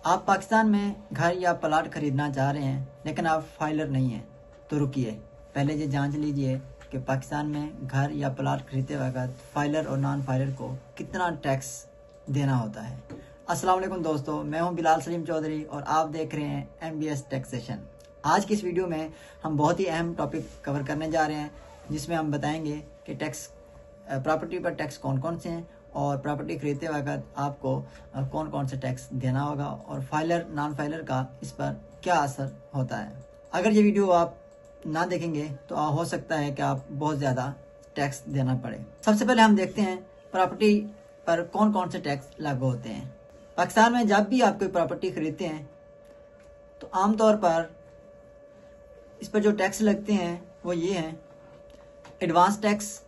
आप पाकिस्तान में घर या प्लाट खरीदना चाह रहे हैं लेकिन आप फाइलर नहीं हैं, तो रुकिए, पहले ये जांच लीजिए कि पाकिस्तान में घर या प्लाट खरीदते वक्त फाइलर और नॉन फाइलर को कितना टैक्स देना होता है। अस्सलाम वालेकुम दोस्तों, मैं हूं बिलाल सलीम चौधरी और आप देख रहे हैं MBS टैक्सेशन। आज की इस वीडियो में हम बहुत ही अहम टॉपिक कवर करने जा रहे हैं, जिसमें हम बताएंगे कि टैक्स प्रॉपर्टी पर टैक्स कौन कौन से हैं और प्रॉपर्टी खरीदते वक्त आपको कौन कौन से टैक्स देना होगा और फाइलर नॉन फाइलर का इस पर क्या असर होता है। अगर ये वीडियो आप ना देखेंगे तो हो सकता है कि आप बहुत ज़्यादा टैक्स देना पड़े। सबसे पहले हम देखते हैं प्रॉपर्टी पर कौन कौन से टैक्स लागू होते हैं। पाकिस्तान में जब भी आप कोई प्रॉपर्टी खरीदते हैं तो आमतौर पर इस पर जो टैक्स लगते हैं वो ये हैं: एडवांस टैक्स,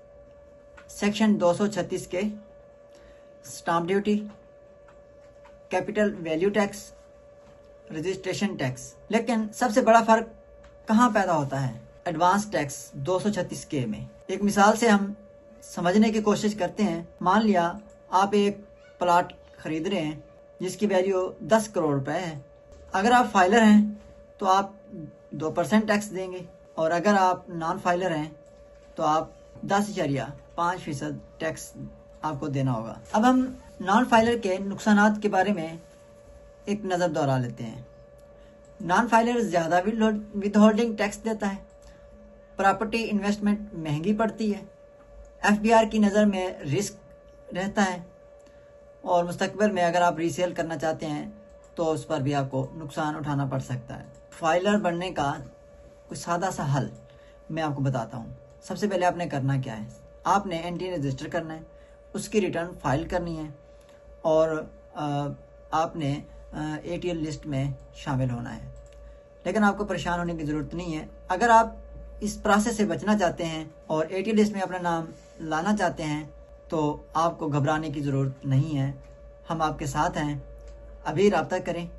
सेक्शन 236 के, stamp duty, capital value tax, registration tax. लेकिन सबसे बड़ा फर्क कहाँ पैदा होता है एडवांस टैक्स 236 के में। एक मिसाल से हम समझने की कोशिश करते हैं। मान लिया आप एक प्लाट खरीद रहे हैं जिसकी वैल्यू 10 करोड़ रुपए है। अगर आप फाइलर हैं तो आप 2% टैक्स देंगे और अगर आप नॉन फाइलर हैं तो आप 10.5% टैक्स आपको देना होगा। अब हम नॉन फाइलर के नुकसानात के बारे में एक नज़र दौड़ा लेते हैं। नॉन फाइलर ज़्यादा विदहोल्डिंग टैक्स देता है, प्रॉपर्टी इन्वेस्टमेंट महंगी पड़ती है, FBR की नज़र में रिस्क रहता है और मुस्तकबिल में अगर आप रीसेल करना चाहते हैं तो उस पर भी आपको नुकसान उठाना पड़ सकता है। फाइलर बनने का कुछ सादा सा हल मैं आपको बताता हूँ। सबसे पहले आपने करना क्या है, आपने एंट्री रजिस्टर करना है, उसकी रिटर्न फाइल करनी है और आपने ATL लिस्ट में शामिल होना है। लेकिन आपको परेशान होने की ज़रूरत नहीं है। अगर आप इस प्रोसेस से बचना चाहते हैं और ATL लिस्ट में अपना नाम लाना चाहते हैं तो आपको घबराने की ज़रूरत नहीं है। हम आपके साथ हैं, अभी रब्ता करें,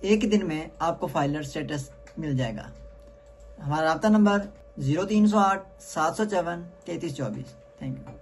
एक दिन में आपको फाइलर स्टेटस मिल जाएगा। हमारा रब्ता नंबर 0308 754 3324। Thank you.